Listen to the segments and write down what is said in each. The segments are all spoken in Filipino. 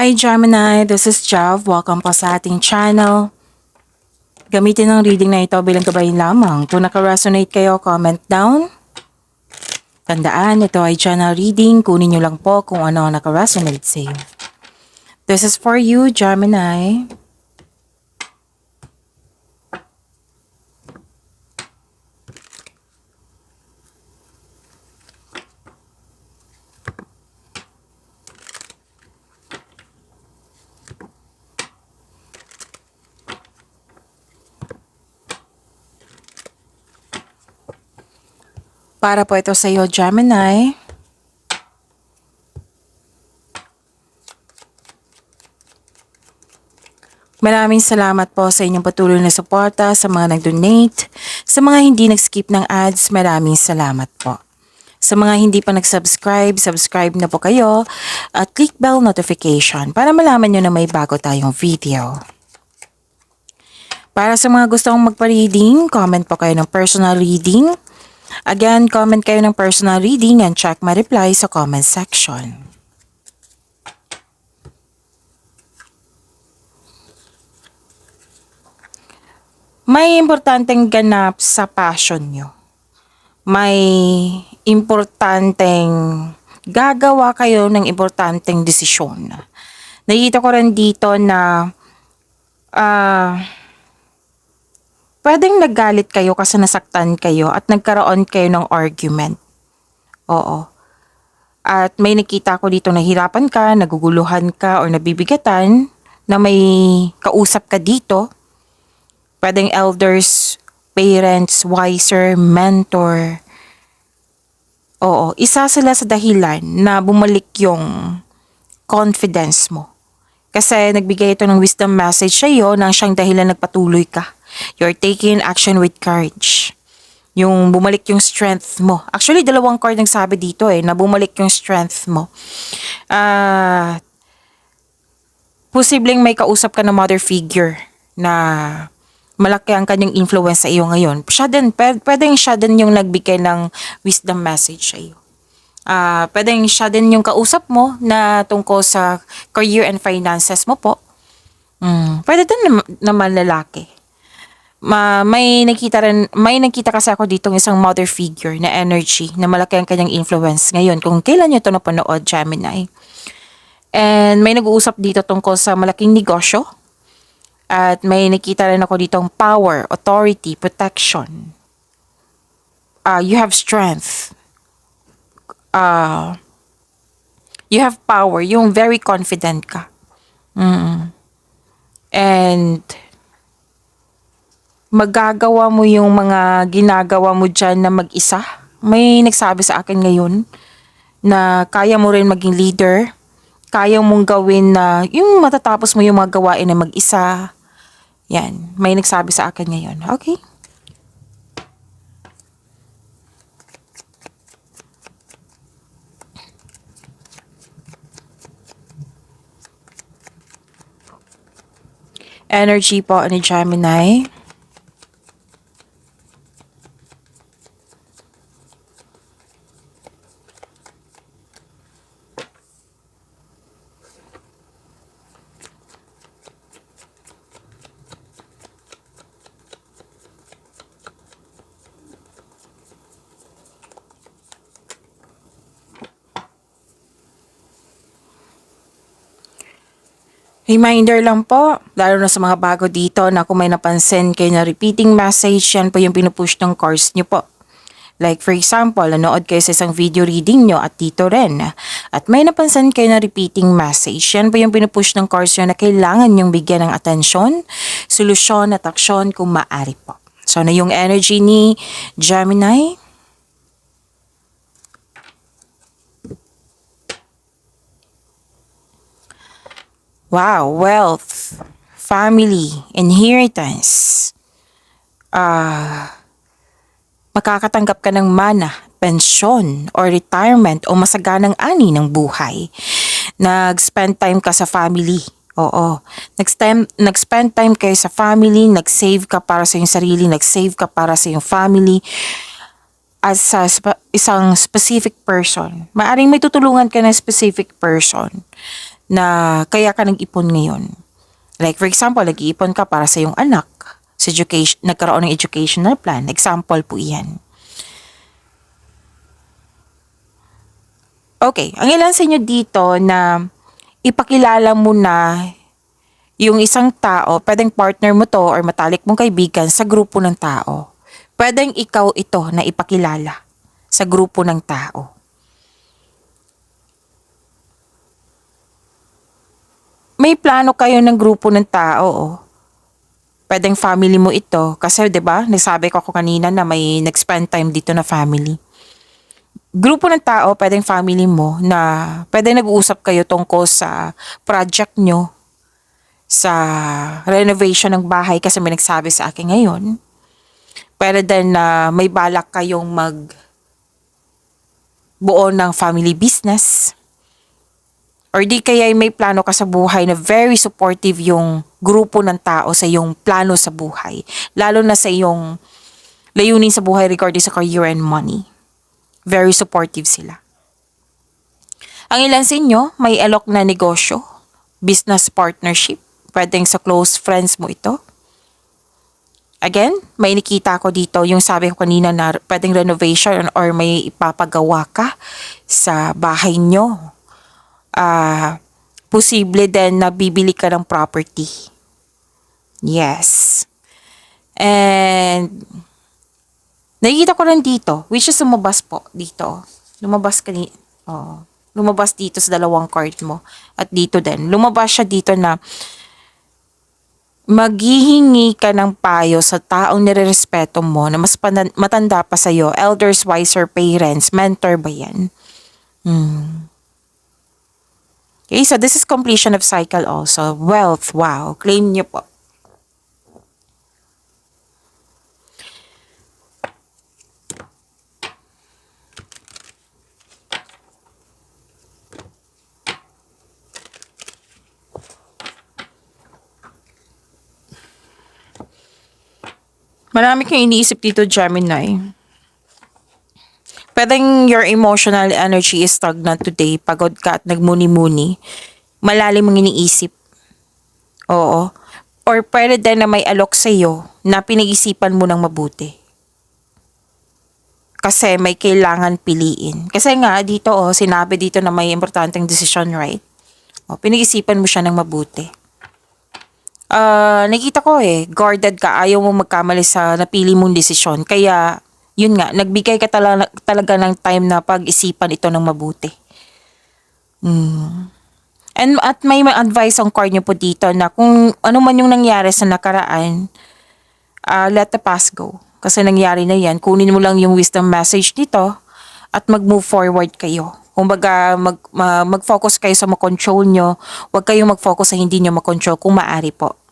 Hi Gemini, this is Jav. Welcome po sa ating channel. Gamitin ang reading na ito bilang gabayan lamang. Kung naka-resonate kayo, comment down. Tandaan, ito ay channel reading. Kunin nyo lang po kung ano ang naka-resonate sa iyo. This is for you, Gemini. Para po ito sa iyo, Gemini. Maraming salamat po sa inyong patuloy na suporta, sa mga nag-donate, sa mga hindi nag-skip ng ads, maraming salamat po. Sa mga hindi pa nag-subscribe, subscribe na po kayo at click bell notification para malaman nyo na may bago tayong video. Para sa mga gustong magpa-reading, comment po kayo ng personal reading. Again, comment kayo ng personal reading and check my reply sa comment section. May importanteng ganap sa passion nyo. May importanteng gagawa kayo ng importanteng desisyon. Nakita ko rin dito na pwedeng naggalit kayo kasi nasaktan kayo at nagkaroon kayo ng argument. Oo. At may nakita ko dito na hirapan ka, naguguluhan ka o nabibigatan na may kausap ka dito. Pwedeng elders, parents, wiser, mentor. Oo, isa sila sa dahilan na bumalik yung confidence mo. Kasi nagbigay ito ng wisdom message sa iyo nang siyang dahilan nagpatuloy ka. You're taking action with courage. Yung bumalik yung strength mo. Actually, dalawang card ang sabi dito na bumalik yung strength mo. Posibleng may kausap ka na mother figure na malaki ang kanyang influence sa iyo ngayon. Pwedeng siya din yung nagbigay ng wisdom message sa iyo. Pwedeng siya din yung kausap mo na tungkol sa career and finances mo po. Pwede din naman lalaki. May nakita kasi ako dito ng isang mother figure na energy na malaki ang kanyang influence ngayon. Kung kailan nyo ito napanood, Gemini. And may nag-uusap dito tungkol sa malaking negosyo. At may nakita rin ako ditong power, authority, protection. You have strength. You have power. Yung very confident ka. And magagawa mo yung mga ginagawa mo dyan na mag-isa. May nagsabi sa akin ngayon na kaya mo rin maging leader. Kaya mong gawin na yung matatapos mo yung mga gawain na mag-isa. Yan. May nagsabi sa akin ngayon. Okay? Energy po ni Gemini. Reminder lang po, lalo na sa mga bago dito na kung may napansin kayo na repeating message, yan po yung pinupush ng cards nyo po. Like for example, nanood kayo sa isang video reading nyo at dito rin. At may napansin kayo na repeating message, yan po yung pinupush ng cards nyo na kailangan nyong bigyan ng atensyon, solusyon at aksyon kung maaari po. So na yung energy ni Gemini. Wow, wealth, family, inheritance. Makakatanggap ka ng mana, pensyon, or retirement o masaganang ani ng buhay. Nag-spend time ka sa family. Oo. Nag-spend time kayo sa family, nag-save ka para sa iyong sarili, nag-save ka para sa iyong family. As sa isang specific person. Maaring may tutulungan ka na specific person na kaya ka nag-ipon ngayon. Like for example, nag-iipon ka para sa iyong anak, sa education, nagkaroon ng educational plan. Example po iyan. Okay, ang ilan sa inyo dito na ipakilala mo na yung isang tao, pwedeng partner mo to or matalik mong kaibigan sa grupo ng tao. Pwedeng ikaw ito na ipakilala sa grupo ng tao. May plano kayo ng grupo ng tao, oh. Pwedeng family mo ito kasi 'di ba? Nasabi ko kanina na may nag-spend time dito na family. Grupo ng tao, pwedeng family mo na pwedeng nag-uusap kayo tungkol sa project nyo, sa renovation ng bahay kasi may nagsabi sa akin ngayon. Pwede din na may balak kayong buo ng family business. Or di kaya may plano ka sa buhay na very supportive yung grupo ng tao sa iyong plano sa buhay. Lalo na sa iyong layunin sa buhay regarding sa career and money. Very supportive sila. Ang ilan sa inyo, may alok na negosyo, business partnership. Pwedeng sa close friends mo ito. Again, may nakita ko dito yung sabi ko kanina na pwedeng renovation or may ipapagawa ka sa bahay nyo. Posible din na bibili ka ng property. Yes. And nakikita ko rin dito, which is lumabas po dito. Lumabas dito sa dalawang card mo. At dito din. Lumabas siya dito na maghihingi ka ng payo sa taong nirerespeto mo na mas matanda pa sa'yo. Elders, wiser, parents, mentor ba yan? Okay, so this is completion of cycle also. Wealth, wow. Claim niyo po. Marami kang iniisip dito, Gemini. Pwedeng your emotional energy is stagnant today. Pagod ka at nagmuni-muni. Malalim ang iniisip. Oo. Or pwede din na may alok sa'yo na pinag-isipan mo ng mabuti. Kasi may kailangan piliin. Kasi nga dito, sinabi dito na may importanteng decision, right? Pinag-isipan mo siya ng mabuti. Nakita ko guarded ka, ayaw mo magkamali sa napili mong desisyon. Kaya, yun nga, nagbigay ka talaga ng time na pag-isipan ito ng mabuti. And at may advice ang card nyo po dito na kung ano man yung nangyari sa nakaraan, let the past go. Kasi nangyari na yan, kunin mo lang yung wisdom message dito at mag-move forward kayo. Kumbaga, mag-focus kayo sa makontrol nyo, huwag kayong mag-focus sa hindi nyo makontrol kung maaari po.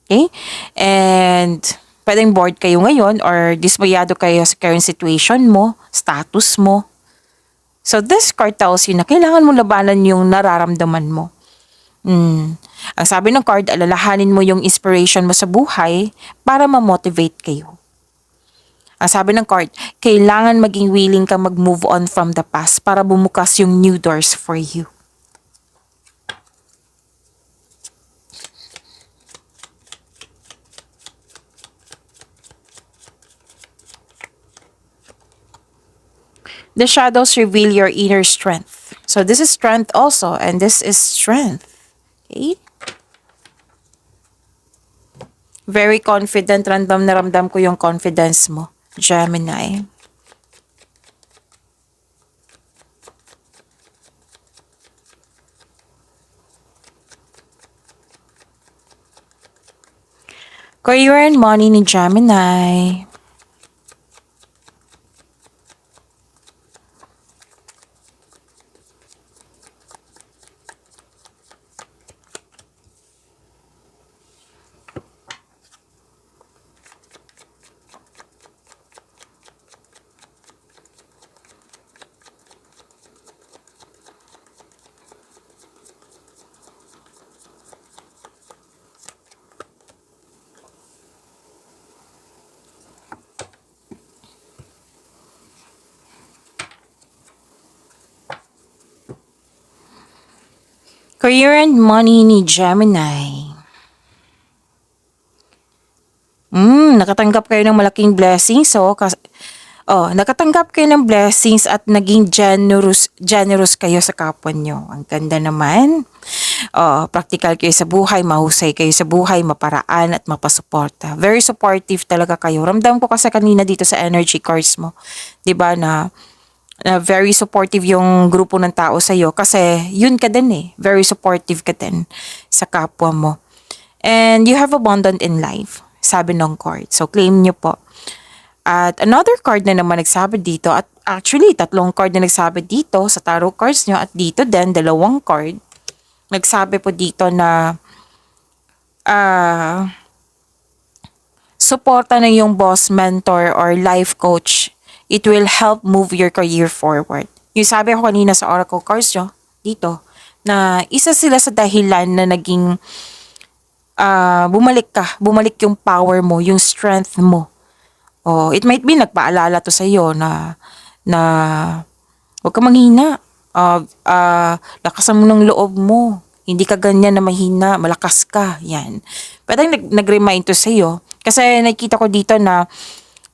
Okay? And pwedeng bored kayo ngayon or dismayado kayo sa current situation mo, status mo. So this card tells you na kailangan mo labanan yung nararamdaman mo. Ang sabi ng card, alalahanin mo yung inspiration mo sa buhay para ma-motivate kayo. Ang sabi ng card, kailangan maging willing ka mag-move on from the past para bumukas yung new doors for you. The shadows reveal your inner strength. So this is strength also, and this is strength. Okay? Very confident. Random na ramdam ko yung confidence mo, Gemini. Career and money ni Gemini. Career and money ni Gemini. Nakatanggap kayo ng malaking blessings. Nakatanggap kayo ng blessings at naging generous kayo sa kapwa nyo. Ang ganda naman. Practical kayo sa buhay, mahusay kayo sa buhay, maparaan at mapasuporta. Very supportive talaga kayo. Ramdam ko kasi kanina dito sa energy cards mo. 'Di ba na very supportive yung grupo ng tao sa iyo kasi yun ka din eh. Very supportive ka din sa kapwa mo. And you have abundant in life, sabi ng card. So claim nyo po. At another card na naman nagsabi dito, at actually, 3 card na nagsabi dito sa tarot cards nyo, at dito din, 2 card. Nagsabi po dito na suporta na yung boss, mentor, or life coach. It will help move your career forward. Yung sabi ko kanina sa oracle cards nyo, dito, na isa sila sa dahilan na naging bumalik yung power mo, yung strength mo. It might be nagpaalala to sa iyo na huwag ka manghina. Lakasan mo ng loob mo. Hindi ka ganyan na mahina, malakas ka. Yan. Pwede nag-remind to sa iyo. Kasi nakita ko dito na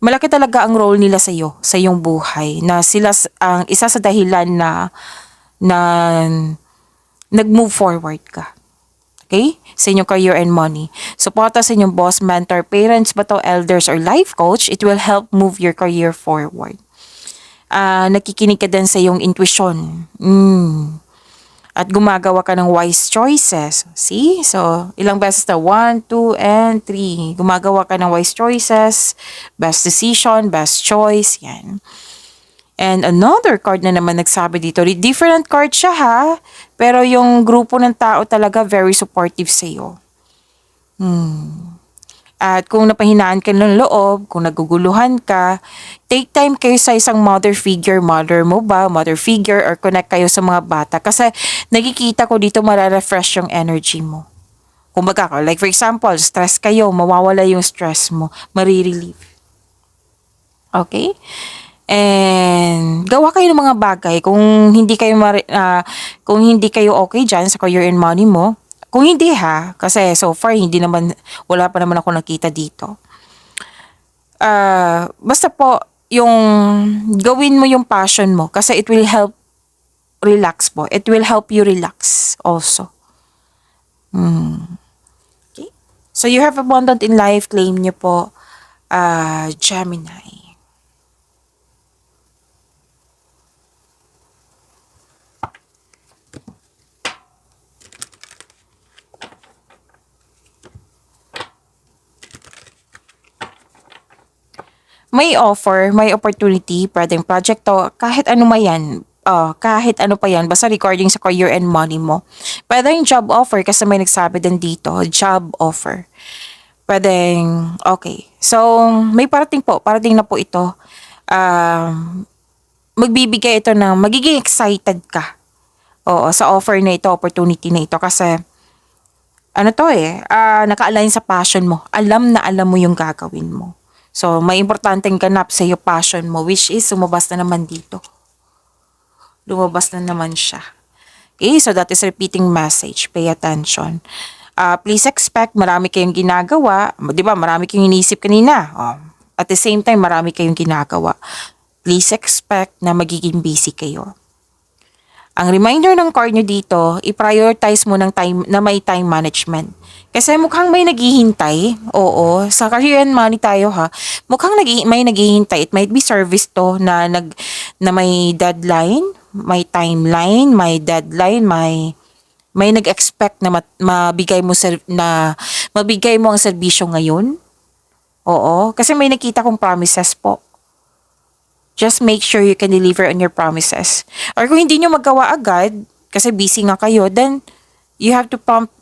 malaki talaga ang role nila sa iyo, sa iyong buhay. Na sila ang isa sa dahilan na nag-move forward ka. Okay? Sa inyong career and money. Suporta sa inyong boss, mentor, parents ba to, elders, or life coach, it will help move your career forward. Nakikinig ka din sa iyong intuition. At gumagawa ka ng wise choices. See? So, ilang beses na? 1, 2, and 3. Gumagawa ka ng wise choices, best decision, best choice. Yan. And another card na naman nagsabi dito, different card siya ha, pero yung grupo ng tao talaga very supportive sa iyo. At kung napahinaan ka ng loob, kung naguguluhan ka, take time kayo sa isang mother figure, mother mo ba, mother figure, or connect kayo sa mga bata. Kasi nakikita ko dito mararefresh yung energy mo. Kumbaga, like for example, stress kayo, mawawala yung stress mo, marirelieve. Okay? And gawa kayo ng mga bagay kung hindi kayo okay diyan sa career and money mo. Kung hindi ha, kasi so far wala pa naman ako nakita dito. Basta po yung gawin mo yung passion mo kasi it will help relax po. It will help you relax also. Okay? So you have abundant in life, claim niyo po, Gemini. May offer, may opportunity, pwedeng project to, kahit ano man yan. Kahit ano pa yan, basta recording sa career and money mo. Pwedeng job offer, kasi may nagsabi din dito, job offer. Pwedeng, okay. So, may parating na po ito. Magbibigay ito ng, magiging excited ka. Sa offer na ito, opportunity na ito, kasi, naka-align sa passion mo. Alam na alam mo yung gagawin mo. So, may importanteng ganap sa iyo passion mo, which is lumabas na naman dito. Lumabas na naman siya. Okay, so that is repeating message. Pay attention. Please expect marami kayong ginagawa. Di ba, marami kayong inisip kanina. At the same time, marami kayong ginagawa. Please expect na magiging busy kayo. Ang reminder ng card nyo dito, i-prioritize mo ng time, na may time management. Kasi mukhang may naghihintay. Sa career and money tayo ha. Mukhang may naghihintay. It might be service to na may deadline, may timeline, may deadline, may nag-expect na mabigay mo ang serbisyo ngayon. Kasi may nakita kong promises po. Just make sure you can deliver on your promises. Or kung hindi nyo magawa agad, kasi busy nga kayo, then you have to prompt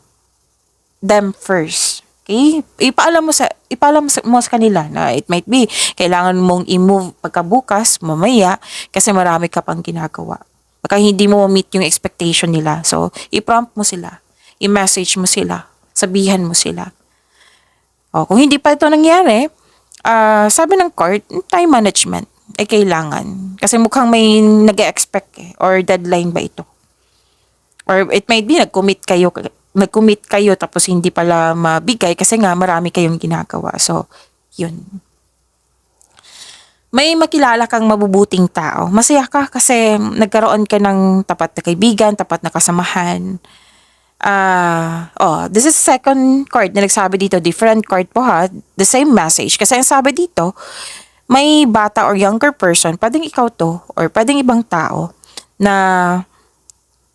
them first. Okay? Ipaalam mo sa kanila na it might be, kailangan mong i-move pagkabukas, mamaya, kasi marami ka pang ginagawa. Baka hindi mo meet yung expectation nila. So, i-prompt mo sila. I-message mo sila. Sabihan mo sila. Kung hindi pa ito nangyari, sabi ng card, time management. Kailangan. Kasi mukhang may nag-expect or deadline ba ito? Or it might be nag-commit kayo tapos hindi pala mabigay kasi nga marami kayong ginagawa. So, yun. May makilala kang mabubuting tao. Masaya ka kasi nagkaroon ka ng tapat na kaibigan, tapat na kasamahan. This is second card na nagsabi dito. Different card po ha. The same message. Kasi ang sabi dito, may bata or younger person, pwedeng ikaw to, or pwedeng ibang tao, na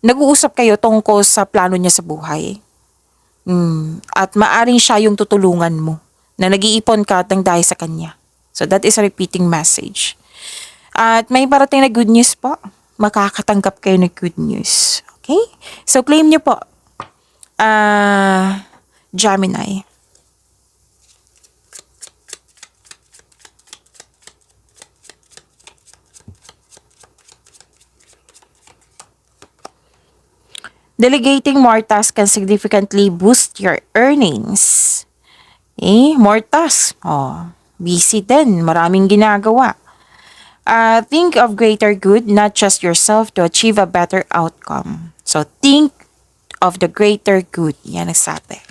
nag-uusap kayo tungkol sa plano niya sa buhay. At maaring siya yung tutulungan mo, na nag-iipon ka ng dahil sa kanya. So that is a repeating message. At may parating na good news po. Makakatanggap kayo ng good news. Okay? So claim niyo po. Gemini. Delegating more tasks can significantly boost your earnings. More tasks. Busy din. Maraming ginagawa. Think of greater good, not just yourself, to achieve a better outcome. So, think of the greater good. Yan ang sabi.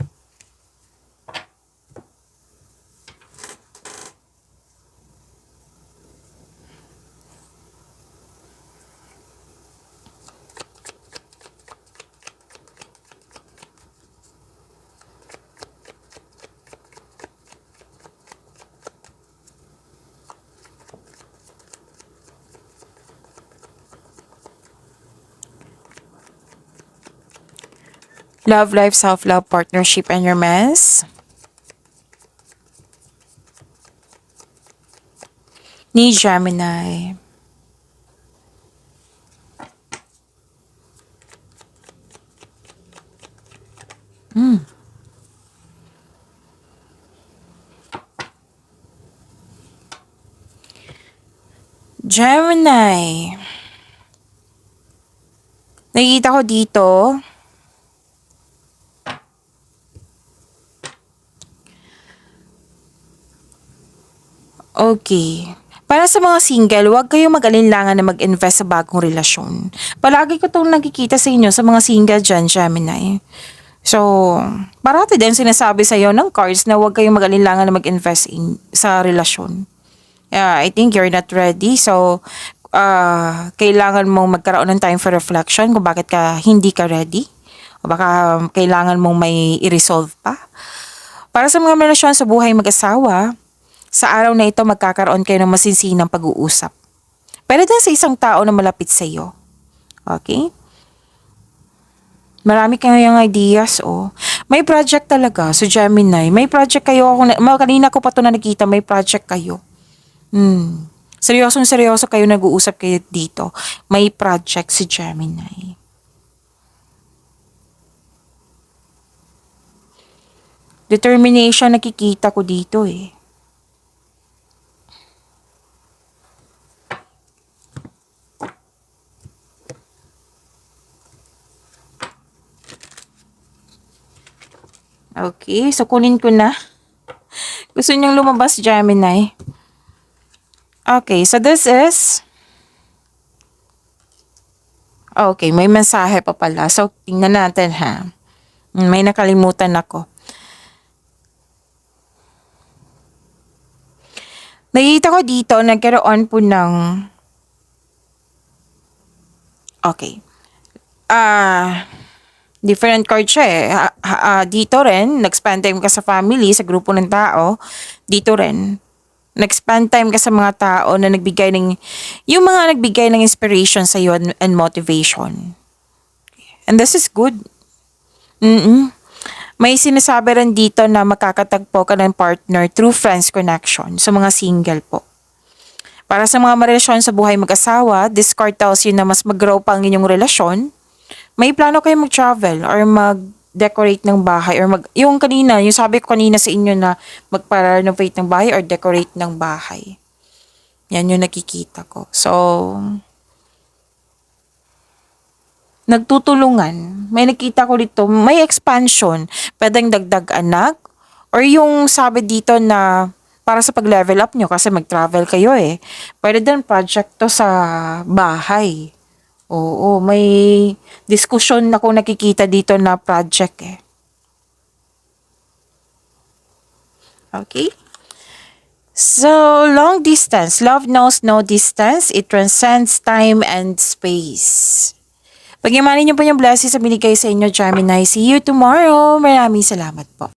Love life, self-love, partnership, and romance. Ni Gemini. Gemini. Nakikita ko dito, okay. Para sa mga single, huwag kayong mag-alinlangan na mag-invest sa bagong relasyon. Palagi ko itong nakikita sa inyo sa mga single dyan, Gemini. So, parati din sinasabi sa iyo ng cards na huwag kayong mag-alinlangan na mag-invest sa relasyon. Yeah, I think you're not ready. So, kailangan mong magkaroon ng time for reflection kung bakit ka hindi ka ready. O baka kailangan mong may i-resolve pa. Para sa mga relasyon sa buhay mag-asawa, sa araw na ito magkakaroon kayo ng masinsinang pag-uusap. Pero din sa isang tao na malapit sa iyo. Okay? Marami kayong ideas, May project talaga, so Gemini. May project kayo. Kanina ko pa ito na nakita, may project kayo. Seryosong-seryoso kayo nag-uusap kayo dito. May project si Gemini. Determination nakikita ko dito Okay, so kunin ko na. Gusto niyang lumabas, Gemini. Okay, so this is... Okay, may mensahe pa pala. So, tingnan natin ha. May nakalimutan ako. Nakikita ko dito, nagkaroon po ng... Okay. Different card siya dito rin, nag-spend time ka sa family, sa grupo ng tao. Dito rin, nag-spend time ka sa mga tao na yung mga nagbigay ng inspiration sa iyo and motivation. And this is good. May sinasabi rin dito na makakatagpo ka ng partner through friends connection sa mga single po. Para sa mga relasyon sa buhay mag-asawa, this card tells you na mas mag-grow pa ang inyong relasyon. May plano kayo mag-travel or mag-decorate ng bahay or yung sabi ko kanina sa inyo na magpa-renovate ng bahay or decorate ng bahay. Yan yung nakikita ko. So, nagtutulungan. May nakita ko dito, may expansion. Pwedeng dagdag anak or yung sabi dito na para sa pag-level up nyo kasi mag-travel kayo Pwede din project to sa bahay. Oo, may diskusyon na kung nakikita dito na project eh. Okay? So, long distance. Love knows no distance. It transcends time and space. Pagyamanin niyo po yung blessings sa binigay sa inyo, Gemini. See you tomorrow. Maraming salamat po.